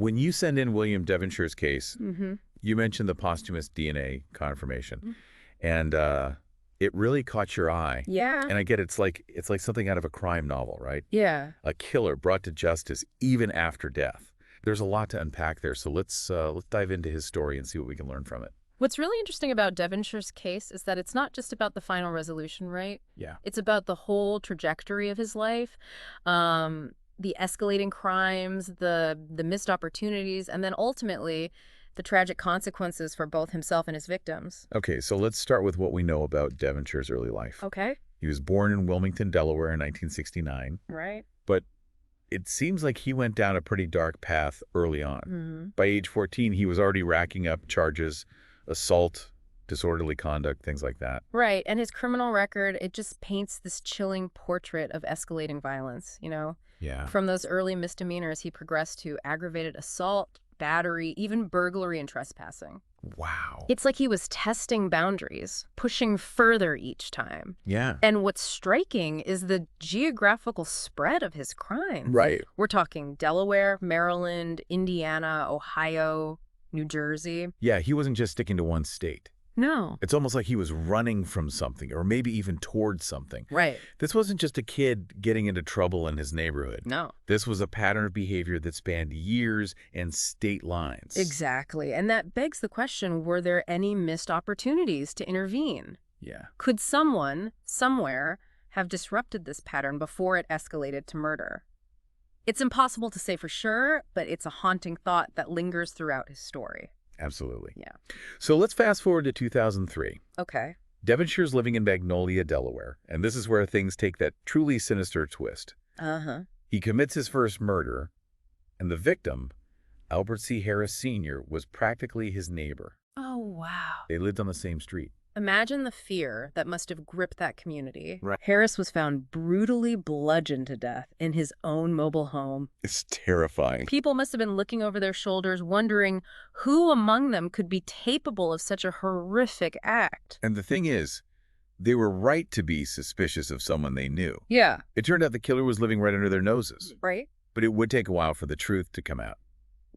When you send in William Devonshire's case, Mm-hmm. you mentioned the posthumous DNA confirmation, Mm. and it really caught your eye. Yeah. And I get it's like something out of a crime novel, right? Yeah. A killer brought to justice even after death. There's a lot to unpack there, so let's dive into his story and see what we can learn from it. What's really interesting about Devonshire's case is that it's not just about the final resolution, right? Yeah. It's about the whole trajectory of his life, the escalating crimes, the missed opportunities, and then ultimately the tragic consequences for both himself and his victims. Okay, so let's start with what we know about Devonshire's early life. Okay. He was born in Wilmington, Delaware in 1969, Right. but it seems like he went down a pretty dark path early on. Mm-hmm. By age 14, he was already racking up charges, assault, disorderly conduct, things like that. Right. And his criminal record, it just paints this chilling portrait of escalating violence, you know? Yeah. From those early misdemeanors, he progressed to aggravated assault, battery, even burglary and trespassing. Wow. It's like he was testing boundaries, pushing further each time. Yeah. And what's striking is the geographical spread of his crimes. Right. We're talking Delaware, Maryland, Indiana, Ohio, New Jersey. Yeah, he wasn't just sticking to one state. No. It's almost like he was running from something, or maybe even towards something. Right. This wasn't just a kid getting into trouble in his neighborhood. No. This was a pattern of behavior that spanned years and state lines. Exactly. And that begs the question, were there any missed opportunities to intervene? Yeah. Could someone, somewhere, have disrupted this pattern before it escalated to murder? It's impossible to say for sure, but it's a haunting thought that lingers throughout his story. Absolutely. Yeah. So let's fast forward to 2003. Okay. Devonshire's living in Magnolia, Delaware, and this is where things take that truly sinister twist. Uh-huh. He commits his first murder, and the victim, Albert C. Harris Sr., was practically his neighbor. Oh, wow. They lived on the same street. Imagine the fear that must have gripped that community. Right. Harris was found brutally bludgeoned to death in his own mobile home. It's terrifying. People must have been looking over their shoulders, wondering who among them could be capable of such a horrific act. And the thing is, they were right to be suspicious of someone they knew. Yeah. It turned out the killer was living right under their noses. Right? But it would take a while for the truth to come out.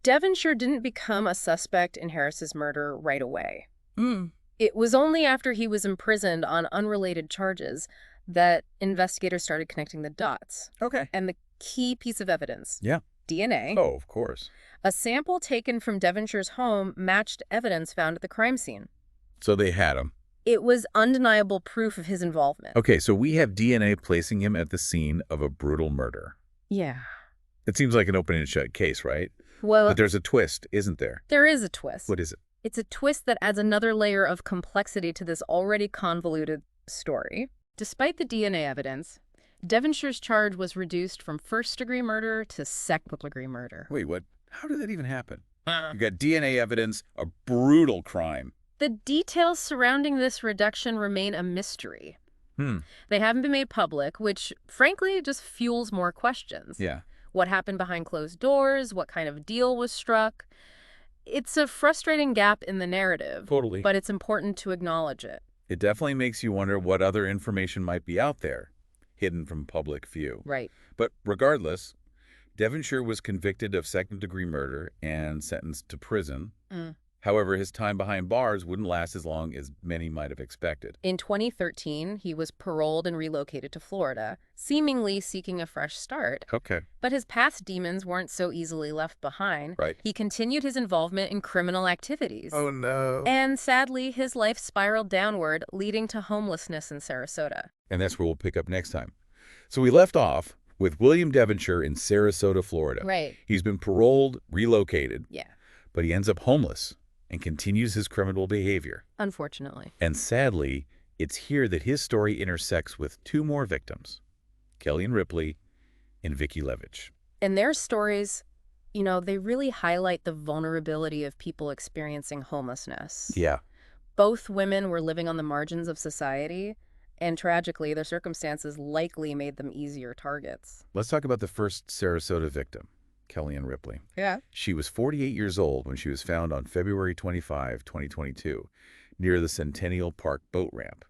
Devonshire didn't become a suspect in Harris's murder right away. It was only after he was imprisoned on unrelated charges that investigators started connecting the dots. Okay. And the key piece of evidence, Yeah. DNA, Oh, of course. a sample taken from Devonshire's home matched evidence found at the crime scene. So they had him. It was undeniable proof of his involvement. Okay, so we have DNA placing him at the scene of a brutal murder. Yeah. It seems like an open and shut case, right? Well, But there's a twist, isn't there? there is a twist. What is it? It's a twist that adds another layer of complexity to this already convoluted story. Despite the DNA evidence, Devonshire's charge was reduced from first-degree murder to second-degree murder. Wait, what? How did that even happen? You got DNA evidence, a brutal crime. The details surrounding this reduction remain a mystery. They haven't been made public, which, frankly, just fuels more questions. Yeah. What happened behind closed doors? What kind of deal was struck? It's a frustrating gap in the narrative. Totally. But it's important to acknowledge it. It definitely makes you wonder what other information might be out there, hidden from public view. Right. But regardless, Devonshire was convicted of second-degree murder and sentenced to prison. However, his time behind bars wouldn't last as long as many might have expected. In 2013, he was paroled and relocated to Florida, seemingly seeking a fresh start. Okay. But his past demons weren't so easily left behind. Right. He continued his involvement in criminal activities. Oh, no. And sadly, his life spiraled downward, leading to homelessness in Sarasota. And that's where we'll pick up next time. So we left off with William Devonshire in Sarasota, Florida. Right. He's been paroled, relocated, Yeah. but he ends up homeless and continues his criminal behavior. Unfortunately. And sadly, it's here that his story intersects with two more victims, Kellyanne Ripley and Vicki Levitch. And their stories, you know, they really highlight the vulnerability of people experiencing homelessness. Yeah. Both women were living on the margins of society, and tragically, their circumstances likely made them easier targets. Let's talk about the first Sarasota victim, Kellyanne Ripley. Yeah. She was 48 years old when she was found on February 25, 2022, near the Centennial Park boat ramp.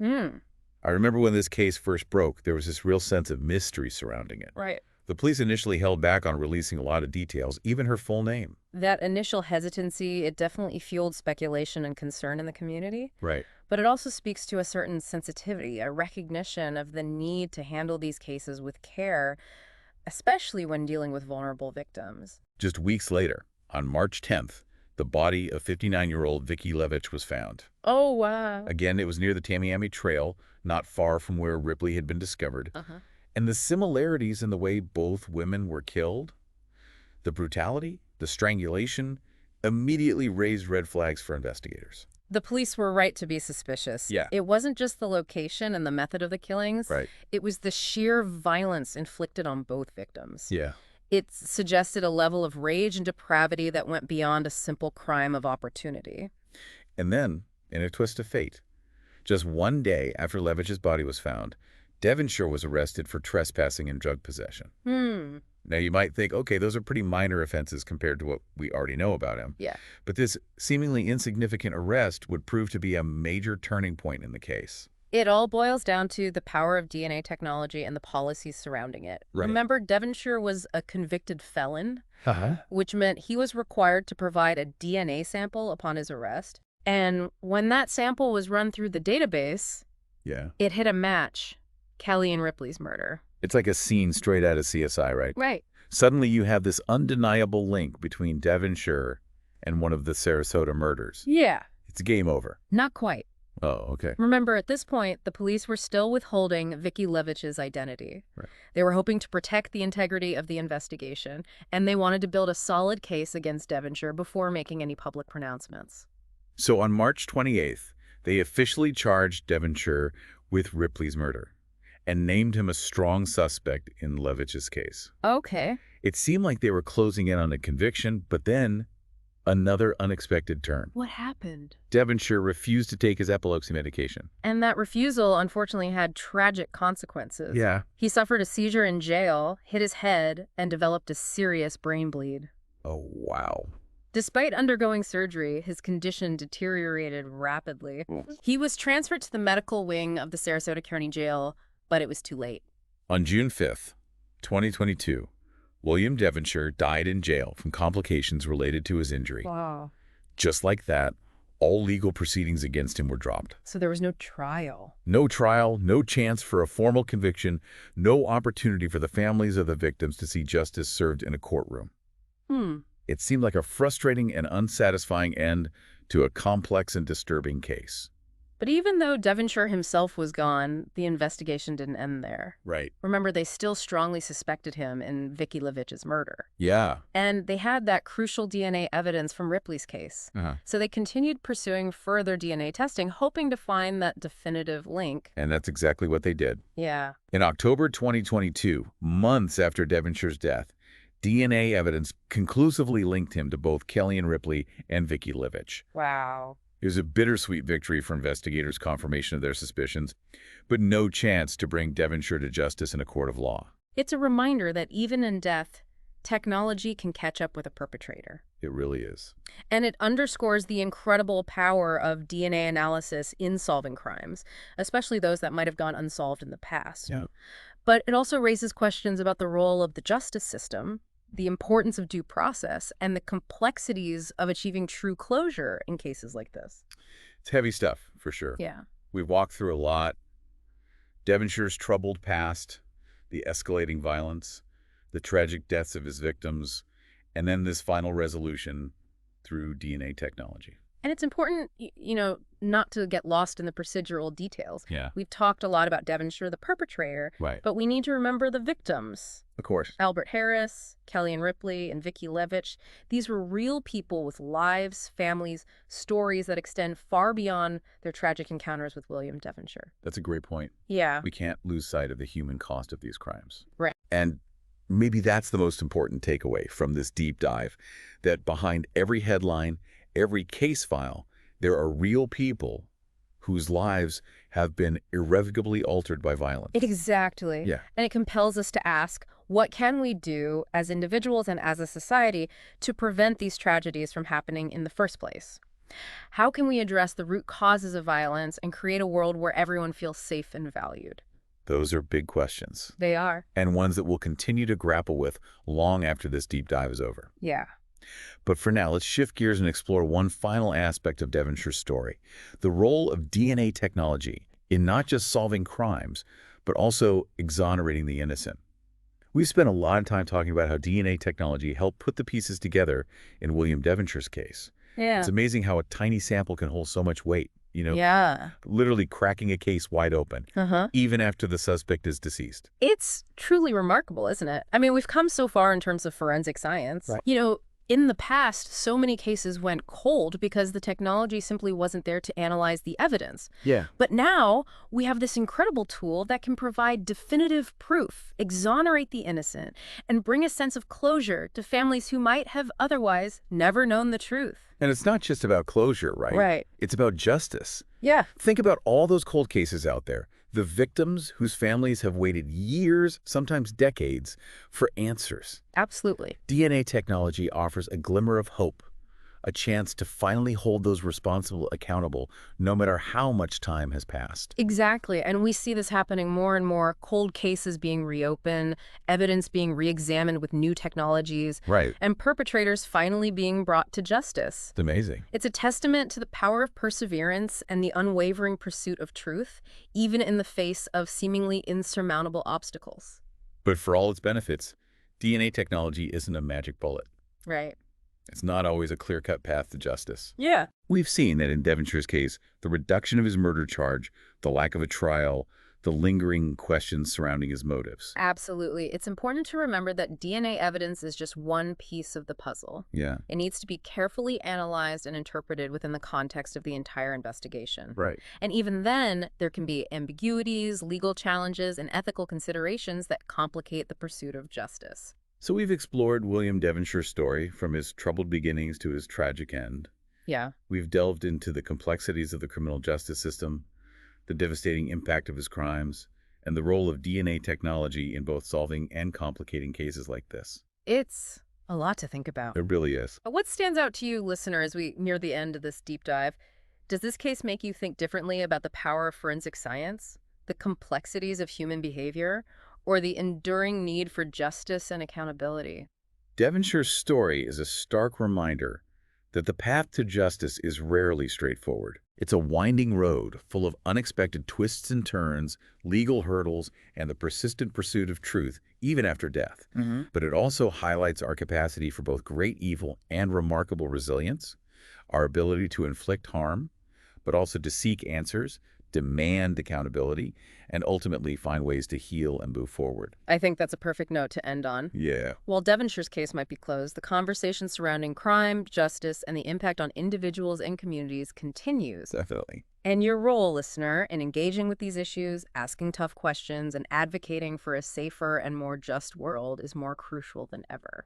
I remember when this case first broke, there was this real sense of mystery surrounding it. Right. The police initially held back on releasing a lot of details, even her full name. That initial hesitancy, it definitely fueled speculation and concern in the community. Right. But it also speaks to a certain sensitivity, a recognition of the need to handle these cases with care, especially when dealing with vulnerable victims. Just weeks later, on March 10th, the body of 59-year-old Vicki Levitch was found. Oh, wow. Again, it was near the Tamiami Trail, not far from where Ripley had been discovered. And the similarities in the way both women were killed, the brutality, the strangulation, immediately raised red flags for investigators. The police were right to be suspicious. Yeah. It wasn't just the location and the method of the killings. Right. It was the sheer violence inflicted on both victims. Yeah. It suggested a level of rage and depravity that went beyond a simple crime of opportunity. And then, in a twist of fate, just one day after Levitch's body was found, Devonshire was arrested for trespassing and drug possession. Now, you might think, okay, those are pretty minor offenses compared to what we already know about him. Yeah. But this seemingly insignificant arrest would prove to be a major turning point in the case. It all boils down to the power of DNA technology and the policies surrounding it. Right. Remember, Devonshire was a convicted felon, Uh-huh. which meant he was required to provide a DNA sample upon his arrest. And when that sample was run through the database, Yeah. it hit a match. Kelly and Ripley's murder. It's like a scene straight out of CSI, right? Right. Suddenly you have this undeniable link between Devonshire and one of the Sarasota murders. Yeah. It's game over. Not quite. Oh, okay. Remember, at this point, the police were still withholding Vicki Levitch's identity. Right. They were hoping to protect the integrity of the investigation, and they wanted to build a solid case against Devonshire before making any public pronouncements. So on March 28th, they officially charged Devonshire with Ripley's murder and named him a strong suspect in Levitch's case. Okay. It seemed like they were closing in on a conviction, but then another unexpected turn. What happened? Devonshire refused to take his epilepsy medication. And that refusal, unfortunately, had tragic consequences. Yeah. He suffered a seizure in jail, hit his head, and developed a serious brain bleed. Oh, wow. Despite undergoing surgery, his condition deteriorated rapidly. He was transferred to the medical wing of the Sarasota County Jail, but it was too late. On June 5th, 2022, William Devonshire died in jail from complications related to his injury. Wow. Just like that, all legal proceedings against him were dropped. So there was no trial. No trial, no chance for a formal conviction, no opportunity for the families of the victims to see justice served in a courtroom. It seemed like a frustrating and unsatisfying end to a complex and disturbing case. But even though Devonshire himself was gone, the investigation didn't end there. Right. Remember, they still strongly suspected him in Vicki Levitch's murder. Yeah. And they had that crucial DNA evidence from Ripley's case. So they continued pursuing further DNA testing, hoping to find that definitive link. And that's exactly what they did. Yeah. In October 2022, months after Devonshire's death, DNA evidence conclusively linked him to both Kelly and Ripley and Vicki Levitch. Wow. It was a bittersweet victory for investigators' confirmation of their suspicions, but no chance to bring Devonshire to justice in a court of law. It's a reminder that even in death, technology can catch up with a perpetrator. It really is. And it underscores the incredible power of DNA analysis in solving crimes, especially those that might have gone unsolved in the past. Yeah. But it also raises questions about the role of the justice system, the importance of due process, and the complexities of achieving true closure in cases like this. It's heavy stuff, for sure. Yeah. We've walked through a lot. Devonshire's troubled past, the escalating violence, the tragic deaths of his victims, and then this final resolution through DNA technology. And it's important, not to get lost in the procedural details. Yeah. We've talked a lot about Devonshire, the perpetrator, Right. but we need to remember the victims. Of course. Albert Harris, Kelly and Ripley, and Vicki Levitch. These were real people with lives, families, stories that extend far beyond their tragic encounters with William Devonshire. That's a great point. Yeah. We can't lose sight of the human cost of these crimes. Right. And maybe that's the most important takeaway from this deep dive, that behind every headline, every case file, there are real people whose lives have been irrevocably altered by violence. Exactly. Yeah. And it compels us to ask, what can we do as individuals and as a society to prevent these tragedies from happening in the first place? How can we address the root causes of violence and create a world where everyone feels safe and valued? Those are big questions, They are. and ones that we'll continue to grapple with long after this deep dive is over. Yeah. But for now, let's shift gears and explore one final aspect of Devonshire's story, the role of DNA technology in not just solving crimes, but also exonerating the innocent. We've spent a lot of time talking about how DNA technology helped put the pieces together in William Devonshire's case. It's Yeah. amazing how a tiny sample can hold so much weight, Yeah. literally cracking a case wide open, Uh-huh. even after the suspect is deceased. It's truly remarkable, isn't it? I mean, we've come so far in terms of forensic science. Right. In the past, so many cases went cold because the technology simply wasn't there to analyze the evidence. Yeah. But now we have this incredible tool that can provide definitive proof, exonerate the innocent, and bring a sense of closure to families who might have otherwise never known the truth. And it's not just about closure, right? Right. It's about justice. Yeah. Think about all those cold cases out there, the victims whose families have waited years, sometimes decades, for answers. Absolutely. DNA technology offers a glimmer of hope, a chance to finally hold those responsible accountable, no matter how much time has passed. Exactly. And we see this happening more and more, cold cases being reopened, evidence being re-examined with new technologies, Right. and perpetrators finally being brought to justice. It's amazing. It's a testament to the power of perseverance and the unwavering pursuit of truth, even in the face of seemingly insurmountable obstacles. But for all its benefits, DNA technology isn't a magic bullet. Right. It's not always a clear-cut path to justice. Yeah. We've seen that in Devonshire's case, the reduction of his murder charge, the lack of a trial, the lingering questions surrounding his motives. Absolutely. It's important to remember that DNA evidence is just one piece of the puzzle. Yeah. It needs to be carefully analyzed and interpreted within the context of the entire investigation. Right. And even then, there can be ambiguities, legal challenges, and ethical considerations that complicate the pursuit of justice. So we've explored William Devonshire's story from his troubled beginnings to his tragic end. Yeah. We've delved into the complexities of the criminal justice system, the devastating impact of his crimes, and the role of DNA technology in both solving and complicating cases like this. It's a lot to think about. It really is. What stands out to you, listener, as we near the end of this deep dive? Does this case make you think differently about the power of forensic science, the complexities of human behavior, or the enduring need for justice and accountability? Devonshire's story is a stark reminder that the path to justice is rarely straightforward. It's a winding road full of unexpected twists and turns, legal hurdles, and the persistent pursuit of truth, even after death. But it also highlights our capacity for both great evil and remarkable resilience, our ability to inflict harm, but also to seek answers, demand accountability, and ultimately find ways to heal and move forward. I think that's a perfect note to end on. Yeah. While Devonshire's case might be closed, the conversation surrounding crime, justice, and the impact on individuals and communities continues. Definitely. And your role, listener, in engaging with these issues, asking tough questions, and advocating for a safer and more just world is more crucial than ever.